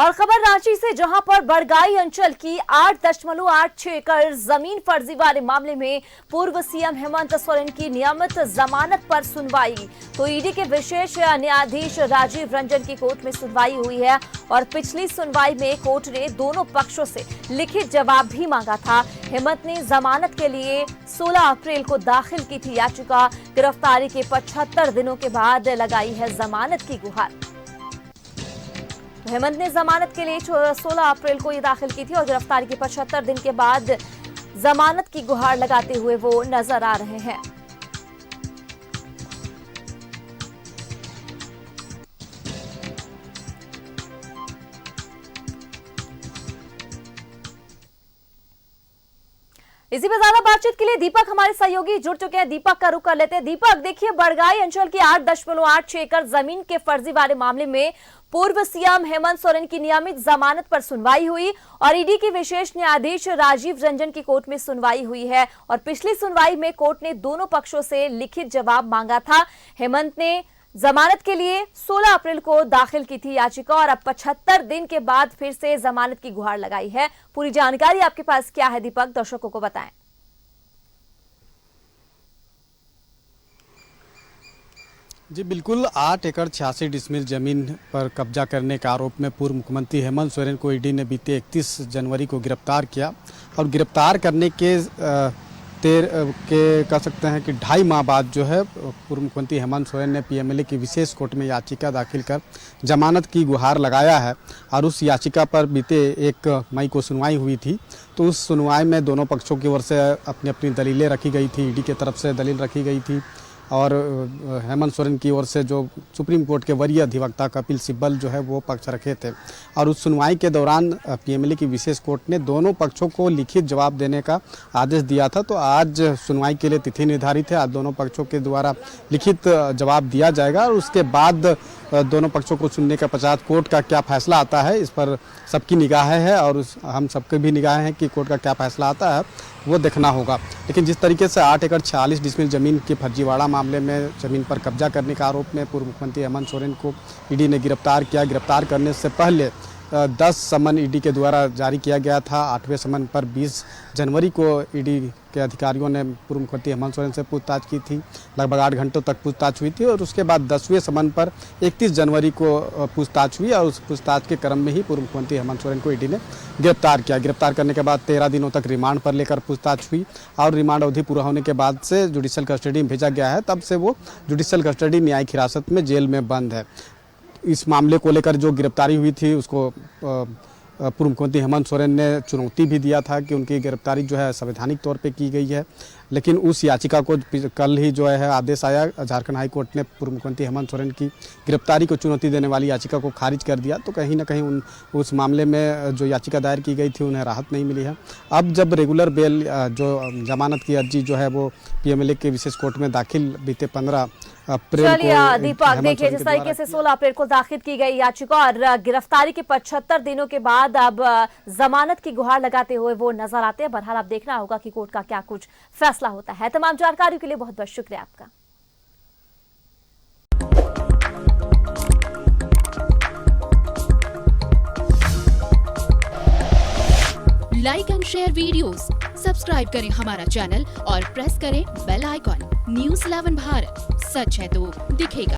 और खबर रांची से, जहां पर बड़गाई अंचल की 8.86 एकड़ जमीन फर्जीवाड़े मामले में पूर्व सीएम हेमंत सोरेन की नियमित जमानत पर सुनवाई। तो ईडी के विशेष न्यायाधीश राजीव रंजन की कोर्ट में सुनवाई हुई है और पिछली सुनवाई में कोर्ट ने दोनों पक्षों से लिखित जवाब भी मांगा था। हेमंत ने जमानत के लिए 16 अप्रैल को दाखिल की थी याचिका। गिरफ्तारी के 75 दिनों के बाद लगाई है जमानत की गुहार। हेमंत ने जमानत के लिए 16 अप्रैल को ये दाखिल की थी और गिरफ्तारी के 75 दिन के बाद जमानत की गुहार लगाते हुए वो नजर आ रहे हैं। इसी पर ज्यादा बातचीत के लिए दीपक हमारे सहयोगी जुड़ चुके हैं। दीपक का रुख कर लेते हैं। दीपक, देखिए, बड़गाई अंचल की 8.86 एकड़ जमीन के फर्जीवाड़े मामले में पूर्व सीएम हेमंत सोरेन की नियमित जमानत पर सुनवाई हुई और ईडी की विशेष न्यायाधीश राजीव रंजन की कोर्ट में सुनवाई हुई है और पिछली सुनवाई में कोर्ट ने दोनों पक्षों से लिखित जवाब मांगा था। हेमंत ने जमानत के लिए 16 अप्रैल को दाखिल की थी याचिका और अब 75 दिन के बाद फिर से जमानत की गुहार लगाई है। पूरी जानकारी आपके पास क्या है दीपक, दर्शकों को बताएं। जी बिल्कुल, 8 एकड़ 86 डिसमिल जमीन पर कब्जा करने के आरोप में पूर्व मुख्यमंत्री हेमंत सोरेन को ईडी ने बीते 31 जनवरी को गिरफ्तार किया और गिरफ्तार करने के कह सकते हैं कि 2.5 माह बाद जो है पूर्व मुख्यमंत्री हेमंत सोरेन ने पीएमएलए की विशेष कोर्ट में याचिका दाखिल कर जमानत की गुहार लगाया है और उस याचिका पर बीते 1 मई को सुनवाई हुई थी। तो उस सुनवाई में दोनों पक्षों की ओर से अपनी अपनी दलीलें रखी गई थी। ईडी की तरफ से दलील रखी गई थी और हेमंत सोरेन की ओर से जो सुप्रीम कोर्ट के वरीय अधिवक्ता कपिल सिब्बल जो है वो पक्ष रखे थे। और उस सुनवाई के दौरान पीएमएलए की विशेष कोर्ट ने दोनों पक्षों को लिखित जवाब देने का आदेश दिया था। तो आज सुनवाई के लिए तिथि निर्धारित है। आज दोनों पक्षों के द्वारा लिखित जवाब दिया जाएगा और उसके बाद दोनों पक्षों को सुनने के पश्चात कोर्ट का क्या फैसला आता है, इस पर सबकी निगाहें हैं और हम सबके भी निगाहें हैं कि कोर्ट का क्या फैसला आता है वो देखना होगा। लेकिन जिस तरीके से 8 एकड़ 46 डिसमिल जमीन के फर्जीवाड़ा मामले में जमीन पर कब्जा करने के आरोप में पूर्व मुख्यमंत्री हेमंत सोरेन को ईडी ने गिरफ्तार किया। गिरफ्तार करने से पहले 10 समन ईडी के द्वारा जारी किया गया था। 8वें समन पर 20 जनवरी को ईडी के अधिकारियों ने पूर्व मुख्यमंत्री हेमंत सोरेन से पूछताछ की थी। लगभग 8 घंटों तक पूछताछ हुई थी और उसके बाद 10वें समन पर 31 जनवरी को पूछताछ हुई और उस पूछताछ के क्रम में ही पूर्व मुख्यमंत्री हेमंत सोरेन को ईडी ने गिरफ्तार किया। गिरफ्तार करने के बाद 13 दिनों तक रिमांड पर लेकर पूछताछ हुई और रिमांड अवधि पूरा होने के बाद से जुडिशियल कस्टडी में भेजा गया है। तब से वो जुडिशियल कस्टडी न्यायिक हिरासत में जेल में बंद है। इस मामले को लेकर जो गिरफ्तारी हुई थी उसको पूर्व मुख्यमंत्री हेमंत सोरेन ने चुनौती भी दिया था कि उनकी गिरफ्तारी जो है संवैधानिक तौर पे की गई है। लेकिन उस याचिका को कल ही जो है आदेश आया, झारखंड हाई कोर्ट ने पूर्व मुख्यमंत्री हेमंत सोरेन की गिरफ्तारी को चुनौती देने वाली याचिका को खारिज कर दिया। तो कहीं ना कहीं उस मामले में जो याचिका दायर की गई थी उन्हें राहत नहीं मिली है। अब जब रेगुलर बेल जो जमानत की अर्जी जो है वो पीएमएलए के विशेष कोर्ट में दाखिल बीते 15 अप्रैल को, चलिए दीपक, देखिए जिस तरीके से 16 अप्रैल को दाखिल की गई याचिका और गिरफ्तारी के 75 दिनों के बाद अब जमानत की गुहार लगाते हुए वो नजर आते हैं। बहरहाल अब देखना होगा कि कोर्ट का क्या कुछ फैसला होता है। तमाम जानकारी के लिए बहुत बहुत शुक्रिया आपका। Like and share videos, subscribe करें हमारा चैनल और प्रेस करें बेल आइकॉन। News 11 भारत, सच है तो दिखेगा।